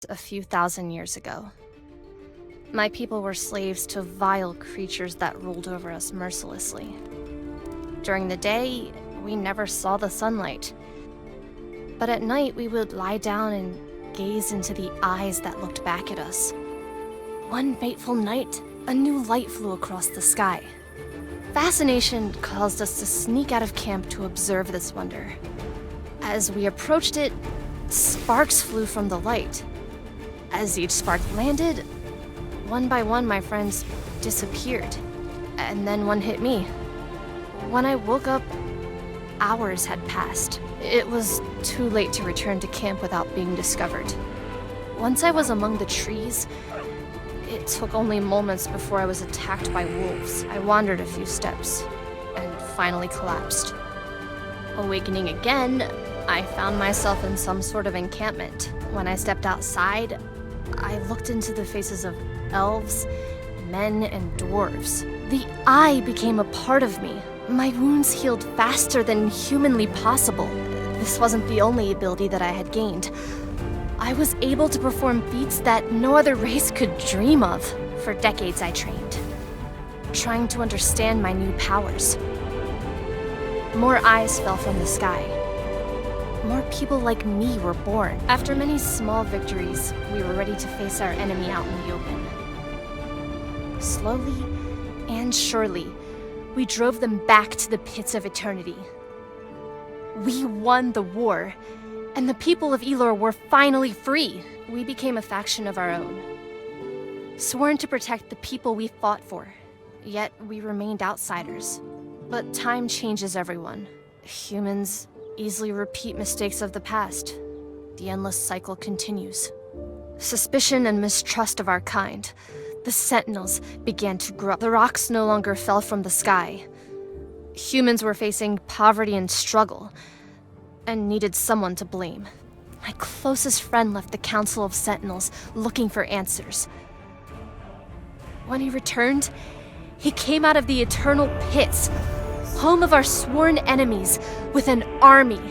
a few thousand years ago. My people were slaves to vile creatures that ruled over us mercilessly. During the day, we never saw the sunlight. But at night, we would lie down and gaze into the eyes that looked back at us. One fateful night, a new light flew across the sky. Fascination caused us to sneak out of camp to observe this wonder. As we approached it, sparks flew from the light. As each spark landed, one by one my friends disappeared, and then one hit me. When I woke up, hours had passed. It was too late to return to camp without being discovered. Once I was among the trees, it took only moments before I was attacked by wolves. I wandered a few steps, and finally collapsed. Awakening again, I found myself in some sort of encampment. When I stepped outside, I looked into the faces of elves, men, and dwarves. The eye became a part of me. My wounds healed faster than humanly possible. This wasn't the only ability that I had gained. I was able to perform feats that no other race could dream of. For decades I trained, trying to understand my new powers. More eyes fell from the sky. More people like me were born. After many small victories, we were ready to face our enemy out in the open. Slowly and surely, we drove them back to the pits of eternity. We won the war, and the people of Elor were finally free. We became a faction of our own, sworn to protect the people we fought for. Yet we remained outsiders. But time changes everyone. Humans easily repeat mistakes of the past. The endless cycle continues. Suspicion and mistrust of our kind. The sentinels began to grow. The rocks no longer fell from the sky. Humans were facing poverty and struggle, and needed someone to blame. My closest friend left the Council of Sentinels looking for answers. When he returned, he came out of the eternal pits, home of our sworn enemies, with an army.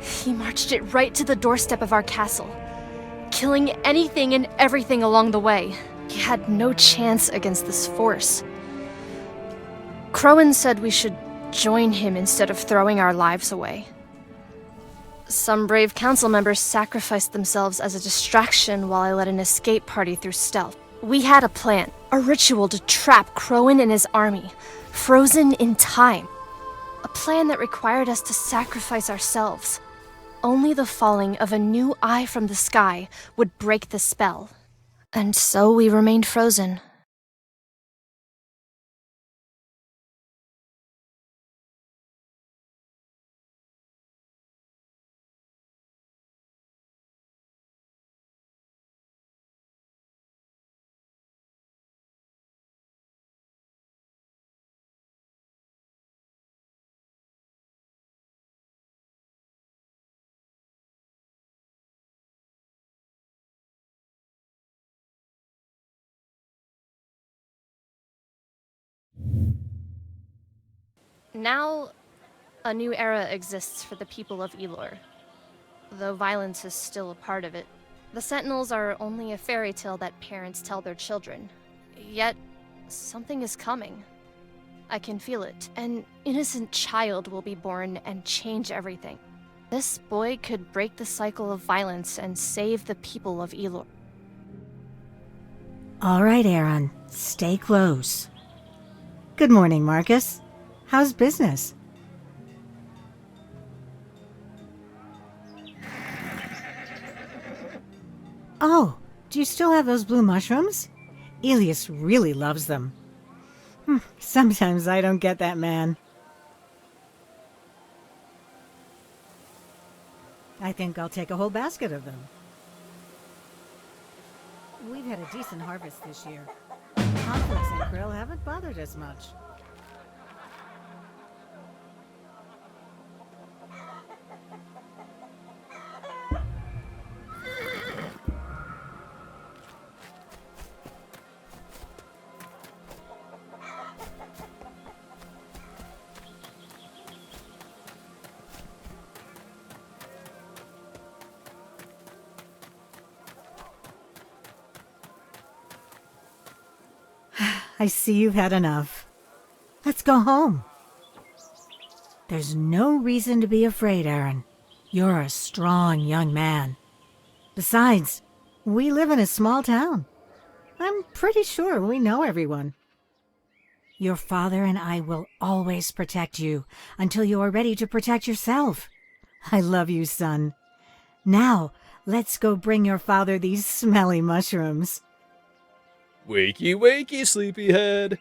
He marched it right to the doorstep of our castle, killing anything and everything along the way. He had no chance against this force. Crowan said we should join him instead of throwing our lives away. Some brave council members sacrificed themselves as a distraction while I led an escape party through stealth. We had a plan, a ritual to trap Crowan and his army, frozen in time. A plan that required us to sacrifice ourselves. Only the falling of a new eye from the sky would break the spell. And so we remained frozen. Now, a new era exists for the people of Elor, though violence is still a part of it. The Sentinels are only a fairy tale that parents tell their children. Yet, something is coming. I can feel it. An innocent child will be born and change everything. This boy could break the cycle of violence and save the people of Elor. All right, Aron. Stay close. Good morning, Marcus. How's business? Oh, do you still have those blue mushrooms? Elias really loves them. Sometimes I don't get that man. I think I'll take a whole basket of them. We've had a decent harvest this year. Conflicts and krill haven't bothered us much. I see you've had enough. Let's go home. There's no reason to be afraid, Aron. You're a strong young man. Besides, we live in a small town. I'm pretty sure we know everyone. Your father and I will always protect you until you are ready to protect yourself. I love you, son. Now, let's go bring your father these smelly mushrooms. Wakey, wakey, sleepyhead.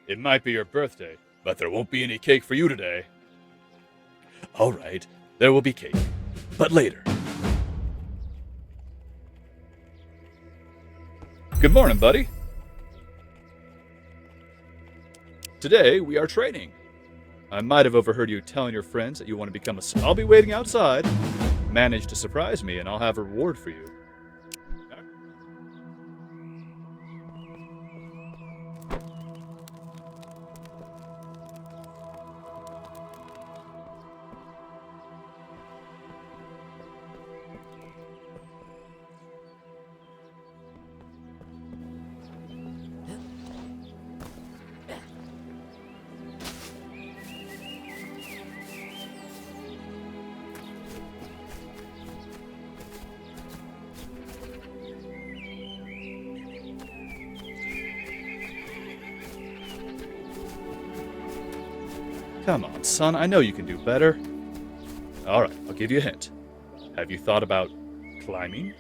It might be your birthday, but there won't be any cake for you today. All right, there will be cake, but later. Good morning, buddy. Today, we are training. I might have overheard you telling your friends that you want to become a... I'll be waiting outside. Manage to surprise me, and I'll have a reward for you. Come on, son, I know you can do better. Alright, I'll give you a hint. Have you thought about climbing?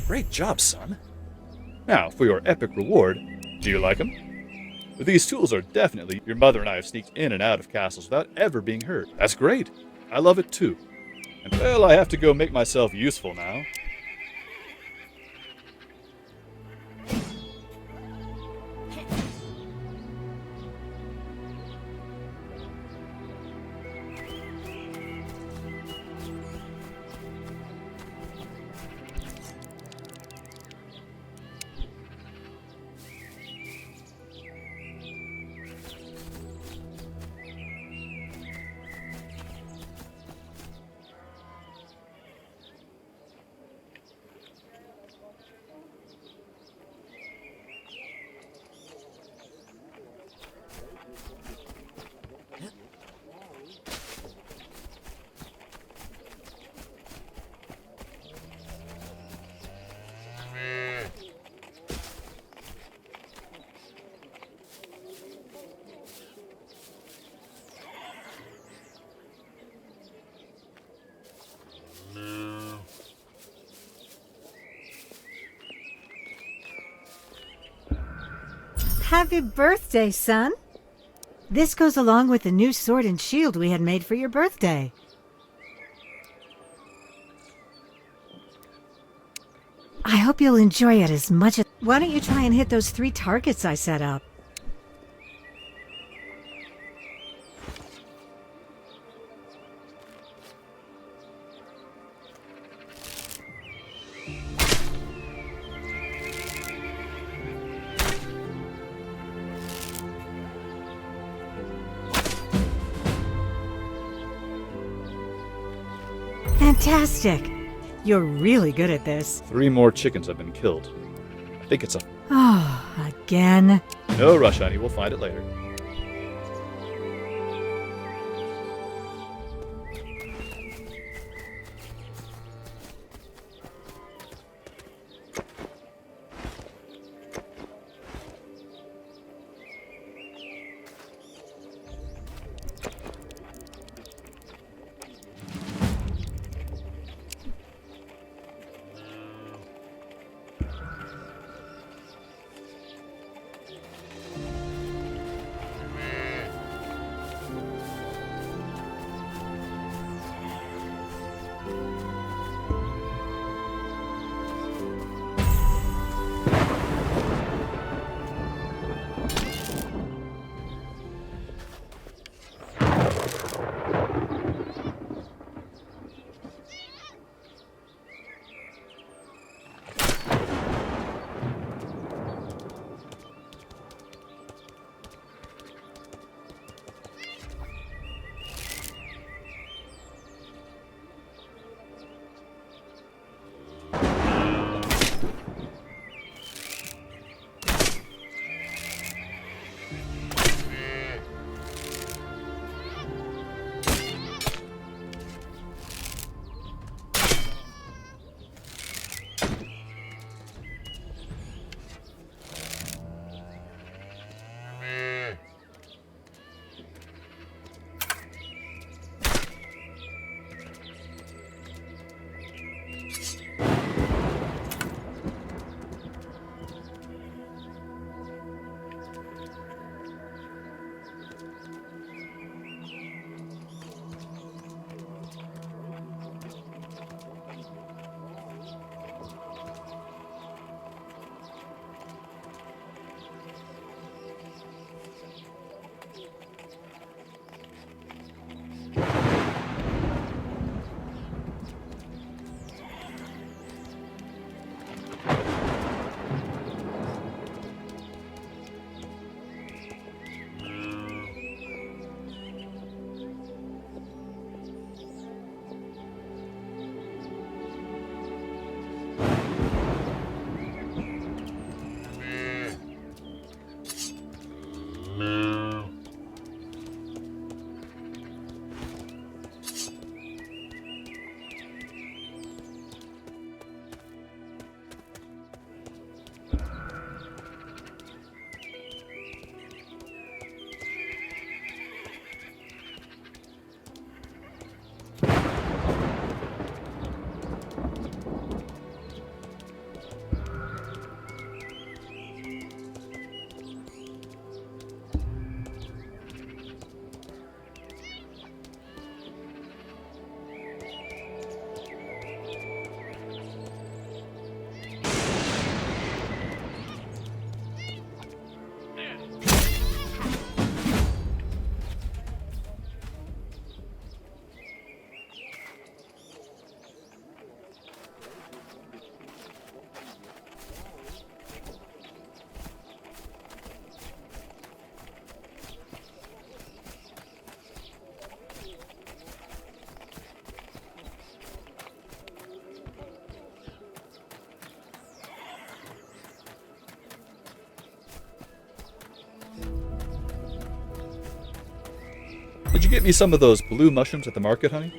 Great job, son. Now, for your epic reward, do you like them? These tools are definitely... Your mother and I have sneaked in and out of castles without ever being hurt. That's great. I love it too. And well, I have to go make myself useful now. Happy birthday, son. This goes along with the new sword and shield we had made for your birthday. I hope you'll enjoy it as much as... Why don't you try and hit those 3 targets I set up? Fantastic! You're really good at this. 3 more chickens have been killed. I think it's a... Oh, again? No rush, honey. We'll find it later. Did you get me some of those blue mushrooms at the market, honey?